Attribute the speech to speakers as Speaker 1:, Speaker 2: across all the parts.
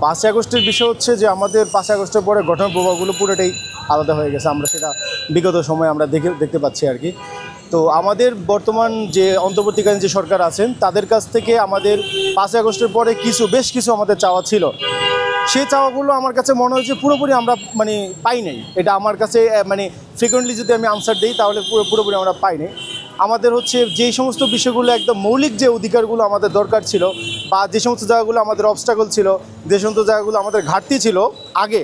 Speaker 1: 5ই আগস্টের বিষয় হচ্ছে যে আমাদের 5ই আগস্টের পরে গঠন প্রভাবগুলো পুরোটাই আলাদা হয়ে গেছে। আমরা সেটা বিগত সময়ে আমরা দেখতে পাচ্ছি আর কি। তো আমাদের বর্তমান যে অন্তর্বর্তীকালীন যে সরকার আছেন তাদের কাছ থেকে আমাদের 5ই আগস্টের পরে বেশ কিছু আমাদের চাওয়া ছিল। সেই চাওয়াগুলো আমার কাছে মনে হয়েছে পুরোপুরি আমরা পাই নাই। এটা আমার কাছে ফ্রিকোয়েন্টলি যদি আমি আনসার দিই তাহলে পুরোপুরি আমরা পাই নাই। আমাদের হচ্ছে যেই সমস্ত বিষয়গুলো একদম মৌলিক যে অধিকারগুলো আমাদের দরকার ছিল বা যে সমস্ত জায়গাগুলো আমাদের অবস্ট্রাগল ছিল, যে সমস্ত জায়গাগুলো আমাদের ঘাটতি ছিল আগে,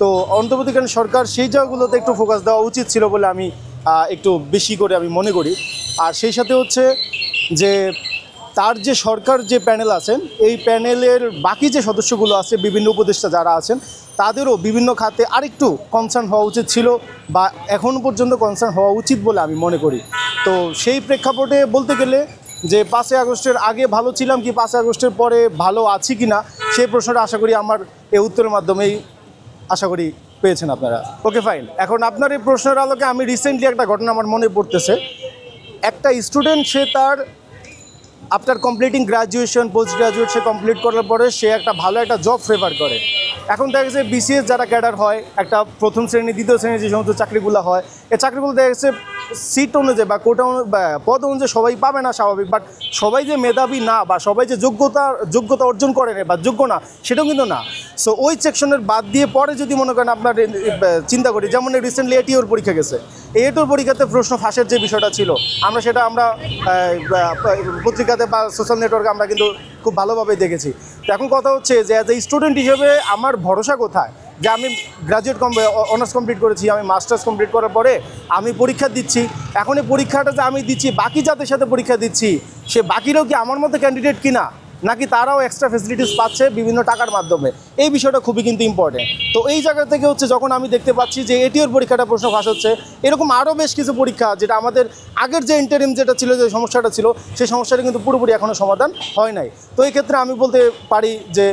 Speaker 1: তো অন্তর্বর্তীকালীন সরকার সেই জায়গাগুলোতে একটু ফোকাস দেওয়া উচিত ছিল বলে আমি একটু বেশি করে আমি মনে করি। আর সেই সাথে হচ্ছে যে তার যে সরকার যে প্যানেল আছেন এই প্যানেলের বাকি যে সদস্যগুলো আছে, বিভিন্ন উপদেষ্টা যারা আছেন, তাদেরও বিভিন্ন খাতে আরেকটু কনসার্ন হওয়া উচিত ছিল বা এখন পর্যন্ত কনসার্ন হওয়া উচিত বলে আমি মনে করি। তো সেই প্রেক্ষাপটে বলতে গেলে যে 5ই আগস্টের আগে ভালো ছিলাম কি 5ই আগস্টের পরে ভালো আছি কি না, সেই প্রশ্নটা আশা করি আমার এই উত্তরের মাধ্যমেই আশা করি পেয়েছেন আপনারা। ওকে, ফাইন। এখন আপনার এই প্রশ্নের আলোকে আমি রিসেন্টলি একটা ঘটনা আমার মনে পড়তেছে। একটা স্টুডেন্ট সে তার after completing graduation, post graduate সে কমপ্লিট করার পরে সে একটা ভালো একটা জব ফেভার করে। এখন দেখা গেছে বিসিএস যারা ক্যাডার হয়, একটা প্রথম শ্রেণী দ্বিতীয় শ্রেণীর যে সমস্ত চাকরিগুলো হয়, এই চাকরিগুলো দেখা গেছে সিট অনুযায়ী বা কোটা পদ অনুযায়ী সবাই পাবে না, স্বাভাবিক। বাট সবাই যে মেধাবী না বা সবাই যে যোগ্যতা অর্জন করে না বা যোগ্য না সেটাও কিন্তু না। সো ওই সেকশনের বাদ দিয়ে পরে যদি মনে করেন আপনার চিন্তা করি, যেমন রিসেন্টলি এটিওর পরীক্ষা গেছে, এই এটিওর পরীক্ষাতে প্রশ্ন ফাঁসের যে বিষয়টা ছিল আমরা পত্রিকাতে বা সোশ্যাল নেটওয়ার্কে আমরা কিন্তু খুব ভালোভাবে দেখেছি। তো এখন কথা হচ্ছে যে অ্যাজ এ স্টুডেন্ট হিসেবে আমার ভরসা কোথায়, যে আমি গ্র্যাজুয়েট অনার্স কমপ্লিট করেছি, আমি মাস্টার্স কমপ্লিট করার পরে আমি পরীক্ষা দিচ্ছি। এখন এই পরীক্ষাটা যে আমি দিচ্ছি, বাকি যাদের সাথে পরীক্ষা দিচ্ছি সে বাকিরাও কি আমার মতো ক্যান্ডিডেট কিনা, নাকি তারাও এক্সট্রা ফেসিলিটিস পাচ্ছে বিভিন্ন টাকার মাধ্যমে, এই বিষয়টা খুবই কিন্তু ইম্পর্টেন্ট। তো এই জায়গা থেকে হচ্ছে যখন আমি দেখতে পাচ্ছি যে এটিওর পরীক্ষাটা প্রশ্ন ফাঁস হচ্ছে, এরকম আরও বেশ কিছু পরীক্ষা যেটা আমাদের আগের যে ইন্টারিম যেটা ছিল, যে সমস্যাটা ছিল, সেই সমস্যাটা কিন্তু পুরোপুরি এখনও সমাধান হয় নাই। তো এই ক্ষেত্রে আমি বলতে পারি যে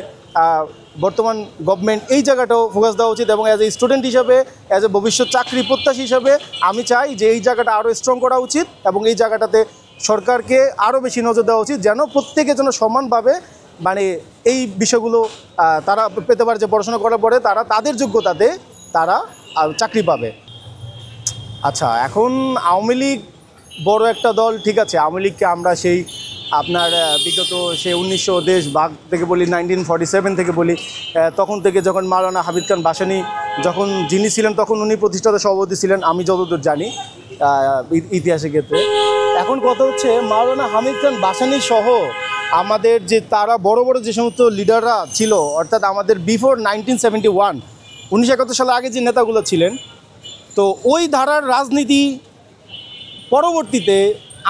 Speaker 1: বর্তমান গভর্নমেন্ট এই জায়গাটাও ফোকাস দেওয়া উচিত, এবং অ্যাজ এ স্টুডেন্ট হিসাবে, অ্যাজ এ ভবিষ্যৎ চাকরি প্রত্যাশী হিসাবে আমি চাই যে এই জায়গাটা আরও স্ট্রং করা উচিত এবং এই জায়গাটাতে সরকারকে আরও বেশি নজর দেওয়া উচিত, যেন প্রত্যেকে যেন সমানভাবে এই বিষয়গুলো তারা পেতে পারে, যে পড়াশোনা করার পরে তারা তাদের যোগ্যতাতে তারা চাকরি পাবে। আচ্ছা, এখন আওয়ামী লীগ বড় একটা দল, ঠিক আছে। আওয়ামী লীগকে আমরা সেই আপনার বিগত সে 1900 দেশ ভাগ থেকে বলি, 1947 থেকে বলি, তখন থেকে যখন মাওলানা হামিদ খান ভাসানী যখন যিনি ছিলেন তখন উনি প্রতিষ্ঠাতা সভাপতি ছিলেন, আমি যতদূর জানি ইতিহাসের ক্ষেত্রে। এখন কথা হচ্ছে মাওলানা হামিদ খান ভাসানী সহ আমাদের যে তারা বড় বড় যে সমস্ত লিডাররা ছিল, অর্থাৎ আমাদের বিফোর 1971 1971 সালের আগে যে নেতাগুলো ছিলেন, তো ওই ধারার রাজনীতি পরবর্তীতে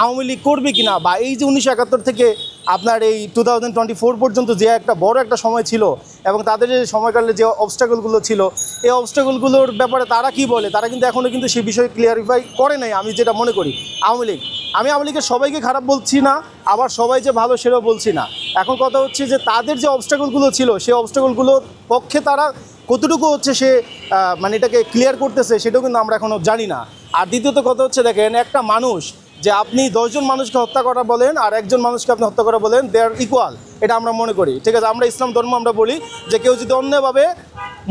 Speaker 1: আওয়ামী লীগ করবে কিনা, বা এই যে 1971 থেকে আপনার এই 2024 পর্যন্ত যে একটা বড় একটা সময় ছিল এবং তাদের যে সময়কালে যে অবস্ট্রাগলগুলো ছিল, এই অবস্ট্রাগলগুলোর ব্যাপারে তারা কি বলে, তারা কিন্তু এখনও কিন্তু সেই বিষয়ে ক্লিয়ারিফাই করে নাই। আমি যেটা মনে করি আওয়ামী লীগের সবাইকে খারাপ বলছি না, আবার সবাই যে ভালো সেটাও বলছি না। এখন কথা হচ্ছে যে তাদের যে অবস্ট্রাগলগুলো ছিল সেই অবস্ট্রাগলগুলোর পক্ষে তারা কতটুকু হচ্ছে সে এটাকে ক্লিয়ার করতেছে সেটাও কিন্তু আমরা এখনও জানি না। আর দ্বিতীয়ত কথা হচ্ছে, দেখেন, একটা মানুষ যে আপনি 10 জন মানুষকে হত্যা করা বলেন আর একজন মানুষকে আপনি হত্যা করা বলেন, দে আর ইকুয়াল, এটা আমরা মনে করি, ঠিক আছে। আমরা ইসলাম ধর্ম আমরা বলি যে কেউ যদি অন্যভাবে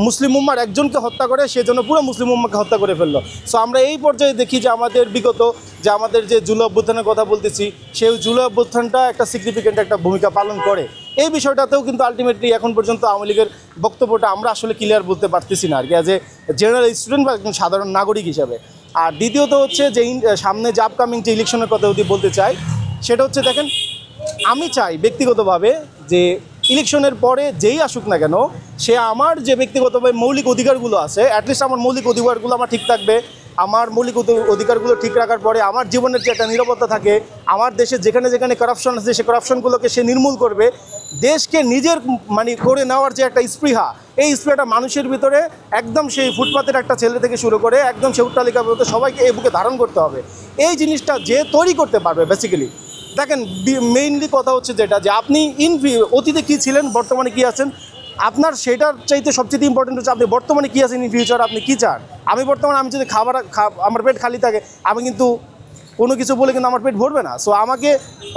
Speaker 1: মুসলিম উম্মার একজনকে হত্যা করে সেজন্য পুরো মুসলিম উম্মাকে হত্যা করে ফেললো। সো আমরা এই পর্যায়ে দেখি যে আমাদের বিগত যে আমাদের যে জুলাই অভ্যুত্থানের কথা বলতেছি, সেই জুলাই অভ্যুত্থানটা একটা সিগনিফিকেন্ট একটা ভূমিকা পালন করে। এই বিষয়টাতেও কিন্তু আলটিমেটলি এখন পর্যন্ত আওয়ামী লীগের বক্তব্যটা আমরা আসলে ক্লিয়ার বলতে পারতেছি না আর কি, অ্যাজ এ জেনারেল স্টুডেন্ট বা একজন সাধারণ নাগরিক হিসাবে। আর দ্বিতীয়ত হচ্ছে যে সামনে যে আপকামিং যে ইলেকশনের কথা যদি বলতে চাই, সেটা হচ্ছে, দেখেন, আমি চাই ব্যক্তিগতভাবে যে ইলেকশনের পরে যেই আসুক না কেন, সে আমার যে ব্যক্তিগতভাবে মৌলিক অধিকারগুলো আছে, অ্যাটলিস্ট আমার মৌলিক অধিকারগুলো আমার ঠিক থাকবে। আমার মৌলিক অধিকারগুলো ঠিক রাখার পরে আমার জীবনের যে একটা নিরাপত্তা থাকে, আমার দেশে যেখানে যেখানে করাপশন আছে সেই করাপশনগুলোকে সে নির্মূল করবে। দেশকে নিজের করে নেওয়ার যে একটা স্পৃহা, এই স্পৃহাটা মানুষের ভিতরে একদম সেই ফুটপাতের একটা ছেলে থেকে শুরু করে একদম সে উট্টালিকা পর্যন্ত সবাইকে এই বুকে ধারণ করতে হবে। এই জিনিসটা যে তৈরি করতে পারবে, বেসিক্যালি দেখেন মেইনলি কথা হচ্ছে যেটা, যে আপনি অতীতে কী ছিলেন, বর্তমানে কী আছেন, আপনার সেটার চাইতে সবচেয়ে ইম্পর্টেন্ট হচ্ছে আপনি বর্তমানে কী আছেন, ইন ফিউচার আপনি কী চান। আমি যদি আমার পেট খালি থাকে, আমি কিন্তু কোনো কিছু বলে কিন্তু আমার পেট ভরবে না। সো আমাকে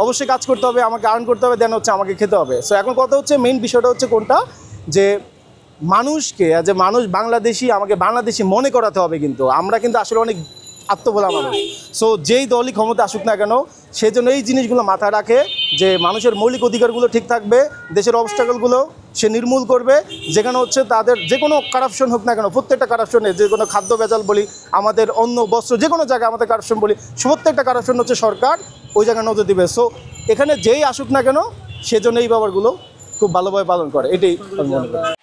Speaker 1: অবশ্যই কাজ করতে হবে, আমাকে আর্ন করতে হবে, দেন হচ্ছে আমাকে খেতে হবে। সো এখন কথা হচ্ছে মেইন বিষয়টা হচ্ছে কোনটা, যে মানুষকে যে মানুষ বাংলাদেশি, আমাকে বাংলাদেশি মনে করাতে হবে। কিন্তু আমরা কিন্তু আসলে অনেক আত্মভোলা মানুষ। সো যেই দলই ক্ষমতা আসুক না কেন, সেই জন্য এই জিনিসগুলো মাথায় রাখে যে মানুষের মৌলিক অধিকারগুলো ঠিক থাকবে, দেশের অবস্ট্রাগলগুলো সে নির্মূল করবে। যেখানে হচ্ছে তাদের যে কোনো কারাপশন হোক না কেন, প্রত্যেকটা কারাপশনে, যে কোনো খাদ্য ভেজাল বলি, আমাদের অন্য বস্ত্র, যে কোনো জায়গায় আমাদের কারাপশন বলি, প্রত্যেকটা কারাপশন হচ্ছে সরকার ওই জায়গায় নজর দিবে। সো এখানে যেই আসুক না কেন, সেজন্য এই ব্যাপারগুলো খুব ভালোভাবে পালন করে, এটাই আমি মনে করি।